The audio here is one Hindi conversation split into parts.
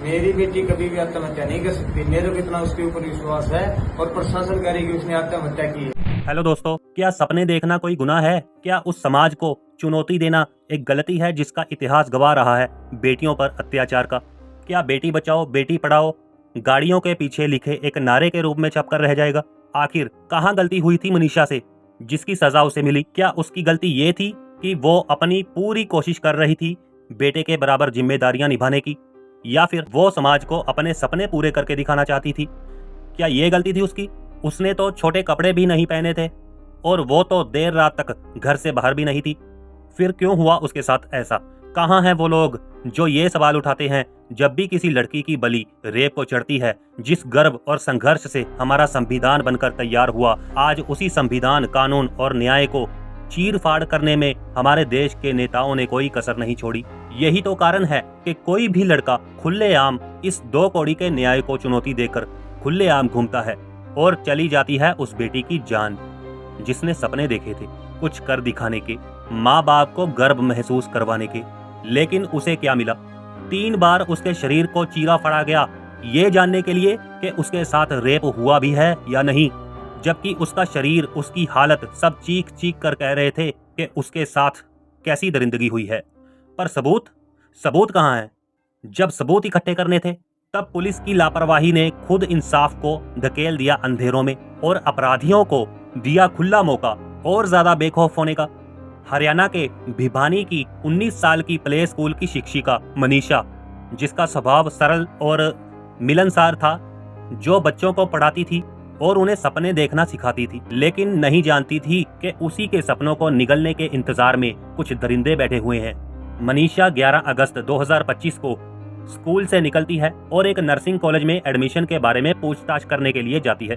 मेरी बेटी कभी भी आत्महत्या नहीं कर सकती। मेरे को इतना उसके ऊपर विश्वास है और प्रशासन कह रही कि उसने आत्महत्या की है। हेलो दोस्तों, क्या सपने देखना कोई गुनाह है? क्या उस समाज को चुनौती देना एक गलती है जिसका इतिहास गवाह रहा है बेटियों पर अत्याचार का? क्या बेटी बचाओ बेटी पढ़ाओ गाड़ियों के पीछे लिखे एक नारे के रूप में छपकर रह जाएगा? आखिर कहाँ गलती हुई थी मनीषा से जिसकी सजा उसे मिली? क्या उसकी गलती ये थी कि वो अपनी पूरी कोशिश कर रही थी बेटे के बराबर जिम्मेदारियां निभाने की, या फिर वो समाज को अपने सपने पूरे करके दिखाना चाहती थी? क्या ये गलती थी उसकी? उसने तो छोटे कपड़े भी नहीं पहने थे और वो तो देर रात तक घर से बाहर भी नहीं थी। फिर क्यों हुआ उसके साथ ऐसा? कहाँ हैं वो लोग जो ये सवाल उठाते हैं जब भी किसी लड़की की बलि रेप को चढ़ती है? जिस गर्व और संघर्ष से हमारा संविधान बनकर तैयार हुआ, आज उसी संविधान, कानून और न्याय को चीर फाड़ करने में हमारे देश के नेताओं ने कोई कसर नहीं छोड़ी। यही तो कारण है कि कोई भी लड़का खुलेआम इस दो कौड़ी के न्याय को चुनौती देकर खुलेआम घूमता है और चली जाती है उस बेटी की जान जिसने सपने देखे थे कुछ कर दिखाने के, माँ बाप को गर्व महसूस करवाने के। लेकिन उसे क्या मिला? 3 बार उसके शरीर को चीरा फड़ा गया ये जानने के लिए कि उसके साथ रेप हुआ भी है या नहीं, जबकि उसका शरीर, उसकी हालत सब चीख चीख कर कह रहे थे कि उसके साथ कैसी दरिंदगी हुई है। पर सबूत कहाँ है? जब सबूत इकट्ठे करने थे तब पुलिस की लापरवाही ने खुद इंसाफ को धकेल दिया अंधेरों में और अपराधियों को दिया खुला मौका और ज्यादा बेखौफ होने का। हरियाणा के भिवानी की 19 साल की प्ले स्कूल की शिक्षिका मनीषा, जिसका स्वभाव सरल और मिलनसार था, जो बच्चों को पढ़ाती थी और उन्हें सपने देखना सिखाती थी, लेकिन नहीं जानती थी कि उसी के सपनों को निगलने के इंतजार में कुछ दरिंदे बैठे हुए हैं। मनीषा 11 अगस्त 2025 को स्कूल से निकलती है और एक नर्सिंग कॉलेज में एडमिशन के बारे में पूछताछ करने के लिए जाती है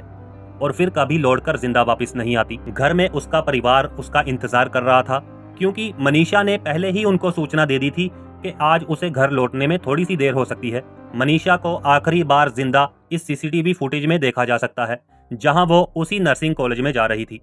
और फिर कभी लौटकर जिंदा वापस नहीं आती। घर में उसका परिवार उसका इंतजार कर रहा था क्योंकि मनीषा ने पहले ही उनको सूचना दे दी थी कि आज उसे घर लौटने में थोड़ी सी देर हो सकती है। मनीषा को आखिरी बार जिंदा इस सीसीटीवी फुटेज में देखा जा सकता है जहां वो उसी नर्सिंग कॉलेज में जा रही थी।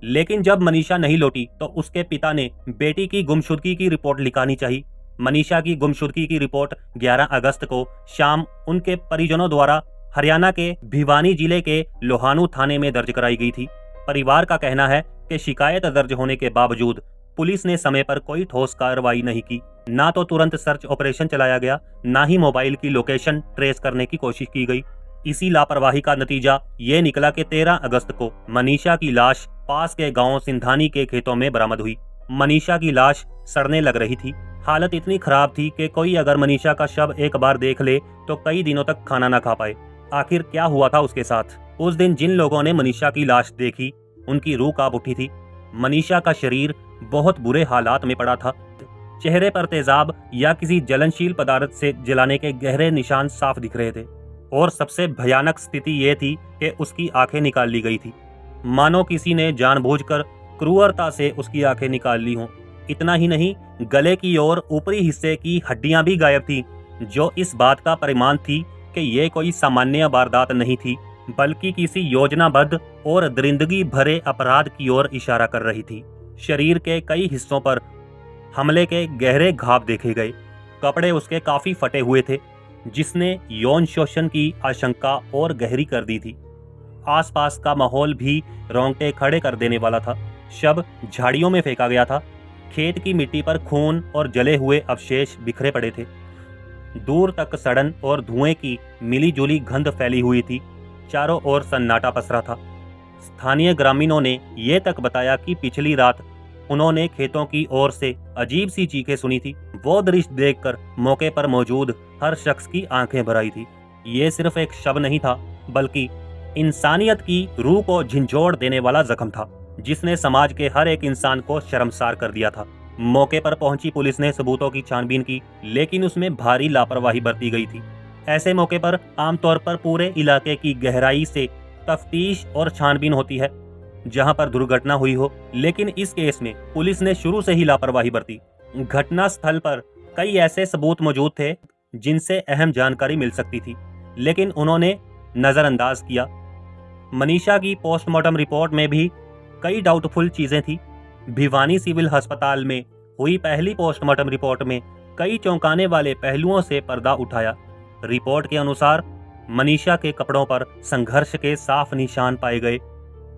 लेकिन जब मनीषा नहीं लौटी तो उसके पिता ने बेटी की गुमशुदगी की रिपोर्ट लिखानी चाहिए। मनीषा की गुमशुदगी की रिपोर्ट 11 अगस्त को शाम उनके परिजनों द्वारा हरियाणा के भिवानी जिले के लोहानू थाने में दर्ज कराई गई थी। परिवार का कहना है कि शिकायत दर्ज होने के बावजूद पुलिस ने समय पर कोई ठोस कार्रवाई नहीं की। ना तो तुरंत सर्च ऑपरेशन चलाया गया, ना ही मोबाइल की लोकेशन ट्रेस करने की कोशिश की गई। इसी लापरवाही का नतीजा ये निकला कि 13 अगस्त को मनीषा की लाश पास के गांव सिंधानी के खेतों में बरामद हुई। मनीषा की लाश सड़ने लग रही थी। हालत इतनी खराब थी कि कोई अगर मनीषा का शव एक बार देख ले तो कई दिनों तक खाना ना खा पाए। आखिर क्या हुआ था उसके साथ? उस दिन जिन लोगों ने मनीषा की लाश देखी उनकी रूह कांप उठी थी। मनीषा का शरीर बहुत बुरे हालात में पड़ा था। चेहरे पर तेजाब या किसी जलनशील पदार्थ से जलाने के गहरे निशान साफ दिख रहे थे और सबसे भयानक स्थिति ये थी कि उसकी आंखें निकाल ली गई थी, मानो किसी ने जानबूझकर क्रूरता से उसकी आंखें निकाल ली हों। इतना ही नहीं, गले की और ऊपरी हिस्से की हड्डियां भी गायब थी, जो इस बात का परिमाण थी कि ये कोई सामान्य वारदात नहीं थी बल्कि किसी योजनाबद्ध और दरिंदगी भरे अपराध की ओर इशारा कर रही थी। शरीर के कई हिस्सों पर हमले के गहरे घाव देखे गए। कपड़े उसके काफी फटे हुए थे, जिसने यौन शोषण की आशंका और गहरी कर दी थी। आसपास का माहौल भी रोंगटे खड़े कर देने वाला था। शव झाड़ियों में फेंका गया था। खेत की मिट्टी पर खून और जले हुए अवशेष बिखरे पड़े थे। दूर तक सड़न और धुएं की मिलीजुली गंध फैली हुई थी। चारों ओर सन्नाटा पसरा था। स्थानीय ग्रामीणों ने ये तक बताया कि पिछली रात उन्होंने खेतों की ओर से अजीब सी चीखें सुनी थी। वो दृश्य देखकर मौके पर मौजूद हर शख्स की आंखें भर आई थी। ये सिर्फ एक शव नहीं था बल्कि इंसानियत की रूह को झंझोड़ देने वाला जख्म था, जिसने समाज के हर एक इंसान को शर्मसार कर दिया था। मौके पर पहुंची पुलिस ने सबूतों की छानबीन की, लेकिन उसमें भारी लापरवाही बरती गई थी। ऐसे मौके पर आमतौर पर पूरे इलाके की गहराई से तफ्तीश और छानबीन होती है जहां पर दुर्घटना हुई हो, लेकिन इस केस में पुलिस ने शुरू से ही लापरवाही बरती। घटना स्थल पर कई ऐसे सबूत मौजूद थे जिनसे अहम जानकारी मिल सकती थी, लेकिन उन्होंने नजरअंदाज किया। मनीषा की पोस्टमार्टम रिपोर्ट में भी कई डाउटफुल चीजें थी। भिवानी सिविल अस्पताल में हुई पहली पोस्टमार्टम रिपोर्ट में कई चौंकाने वाले पहलुओं से पर्दा उठाया। रिपोर्ट के अनुसार मनीषा के कपड़ों पर संघर्ष के साफ निशान पाए गए।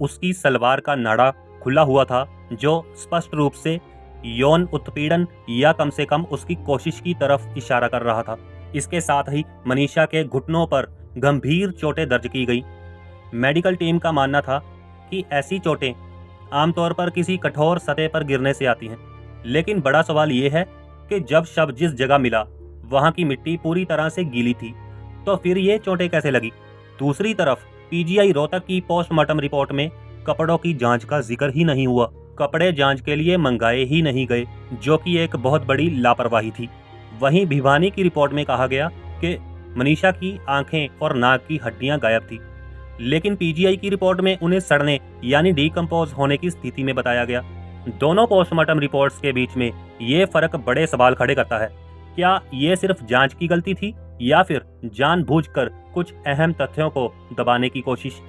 उसकी सलवार का नाड़ा खुला हुआ था, जो स्पष्ट रूप से यौन उत्पीड़न या कम से कम उसकी कोशिश की तरफ इशारा कर रहा था। इसके साथ ही मनीषा के घुटनों पर गंभीर चोटें दर्ज की गई। मेडिकल टीम का मानना था कि ऐसी चोटें आमतौर पर किसी कठोर सतह पर गिरने से आती हैं, लेकिन बड़ा सवाल ये है कि जब शव जिस जगह मिला वहां की मिट्टी पूरी तरह से गीली थी, तो फिर ये चोटें कैसे लगी। दूसरी तरफ पीजीआई रोहतक की पोस्टमार्टम रिपोर्ट में कपड़ों की जांच का जिक्र ही नहीं हुआ। कपड़े जांच के लिए मंगाए ही नहीं गए, जो कि एक बहुत बड़ी लापरवाही थी। वहीं भिवानी की रिपोर्ट में कहा गया कि मनीषा की आंखें और नाक की हड्डियां गायब थी, लेकिन पीजीआई की रिपोर्ट में उन्हें सड़ने यानी डिकम्पोज होने की स्थिति में बताया गया। दोनों पोस्टमार्टम रिपोर्ट्स के बीच में ये फर्क बड़े सवाल खड़े करता है। क्या ये सिर्फ जांच की गलती थी या फिर जानबूझकर कुछ अहम तथ्यों को दबाने की कोशिश।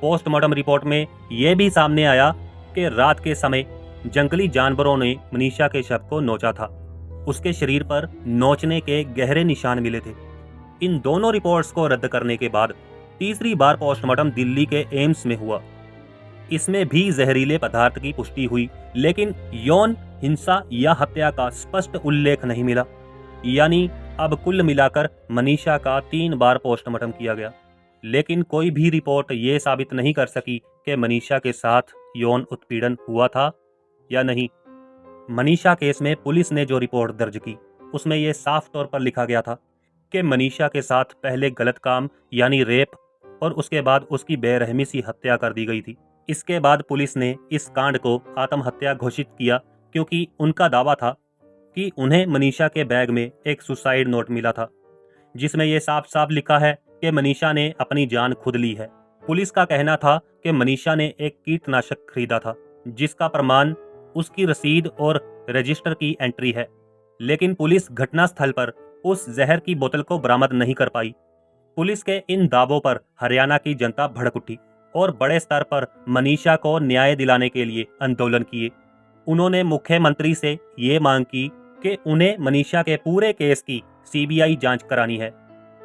पोस्टमार्टम रिपोर्ट में यह भी सामने आया कि रात के समय जंगली जानवरों ने मनीषा के शव को नोचा था। उसके शरीर पर नोचने के गहरे निशान मिले थे। इन दोनों रिपोर्ट्स को रद्द करने के बाद तीसरी बार पोस्टमार्टम दिल्ली के एम्स में हुआ। इसमें भी जहरीले पदार्थ की पुष्टि हुई, लेकिन यौन हिंसा या हत्या का स्पष्ट उल्लेख नहीं मिला। यानी अब कुल मिलाकर मनीषा का 3 बार पोस्टमार्टम किया गया, लेकिन कोई भी रिपोर्ट ये साबित नहीं कर सकी कि मनीषा के साथ यौन उत्पीड़न हुआ था या नहीं। मनीषा केस में पुलिस ने जो रिपोर्ट दर्ज की उसमें यह साफ तौर पर लिखा गया था कि मनीषा के साथ पहले गलत काम यानी रेप और उसके बाद उसकी बेरहमी सी हत्या कर दी गई थी। इसके बाद पुलिस ने इस कांड को आत्महत्या घोषित किया, क्योंकि उनका दावा था कि उन्हें मनीषा के बैग में एक सुसाइड नोट मिला था, जिसमें यह साफ साफ लिखा है कि मनीषा ने अपनी जान खुद ली है। पुलिस का कहना था कि मनीषा ने एक कीटनाशक खरीदा था, जिसका प्रमाण उसकी रसीद और रजिस्टर की एंट्री है, लेकिन पुलिस घटनास्थल पर उस जहर की बोतल को बरामद नहीं कर पाई। पुलिस के इन दावों पर हरियाणा की जनता भड़क उठी और बड़े स्तर पर मनीषा को न्याय दिलाने के लिए आंदोलन किए। उन्होंने मुख्यमंत्री से ये मांग की कि उन्हें मनीषा के पूरे केस की सीबीआई जांच करानी है,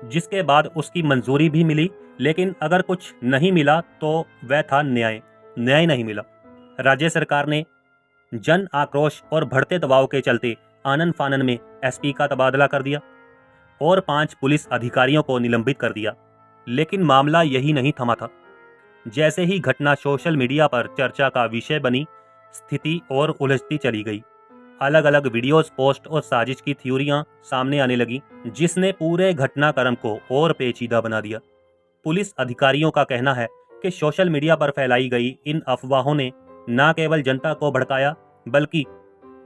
जिसके बाद उसकी मंजूरी भी मिली। लेकिन अगर कुछ नहीं मिला तो वह था न्याय नहीं मिला। राज्य सरकार ने जन आक्रोश और बढ़ते दबाव के चलते आनन फानन में एसपी का तबादला कर दिया और 5 पुलिस अधिकारियों को निलंबित कर दिया। लेकिन मामला यही नहीं थमा था। जैसे ही घटना सोशल मीडिया पर चर्चा का विषय बनी, स्थिति और उलझती चली गई। अलग अलग वीडियोस, पोस्ट और साजिश की थ्योरियां सामने आने लगी, जिसने पूरे घटनाक्रम को और पेचीदा बना दिया। पुलिस अधिकारियों का कहना है कि सोशल मीडिया पर फैलाई गई इन अफवाहों ने न केवल जनता को भड़काया, बल्कि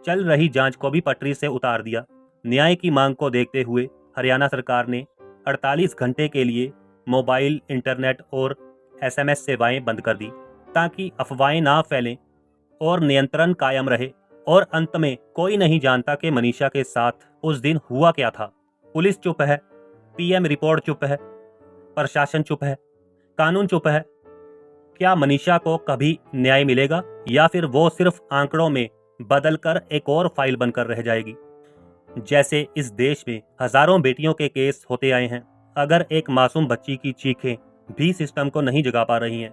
चल रही जांच को भी पटरी से उतार दिया। न्याय की मांग को देखते हुए हरियाणा सरकार ने 48 घंटे के लिए मोबाइल, इंटरनेट और SMS सेवाएं बंद कर दी, ताकि अफवाहें ना फैलें और नियंत्रण कायम रहे। और अंत में कोई नहीं जानता कि मनीषा के साथ उस दिन हुआ क्या था। पुलिस चुप है, PM रिपोर्ट चुप है, प्रशासन चुप है, कानून चुप है। क्या मनीषा को कभी न्याय मिलेगा या फिर वो सिर्फ आंकड़ों में बदलकर एक और फाइल बनकर रह जाएगी? जैसे इस देश में हजारों बेटियों के केस होते आए हैं, अगर एक मासूम बच्ची की चीखें भी सिस्टम को नहीं जगा पा रही हैं,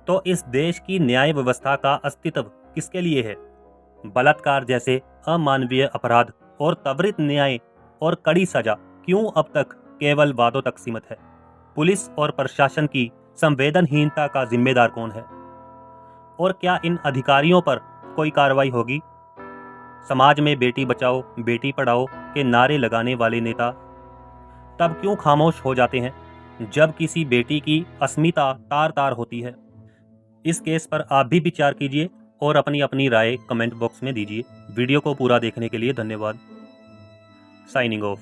तो इस देश की न्याय व्यवस्था का अस्तित्व किसके लिए है? बलात्कार जैसे अमानवीय अपराध और त्वरित न्याय और कड़ी सजा क्यों अब तक केवल वादों तक सीमित है? पुलिस और प्रशासन की संवेदनहीनता का जिम्मेदार कौन है? और क्या इन अधिकारियों पर कोई कार्रवाई होगी? समाज में बेटी बचाओ, बेटी पढ़ाओ के नारे लगाने वाले नेता तब क्यों खामोश हो जाते हैं जब किसी बेटी की अस्मिता तार तार होती है? इस केस पर आप भी विचार कीजिए और अपनी अपनी राय कमेंट बॉक्स में दीजिए। वीडियो को पूरा देखने के लिए धन्यवाद। Signing off.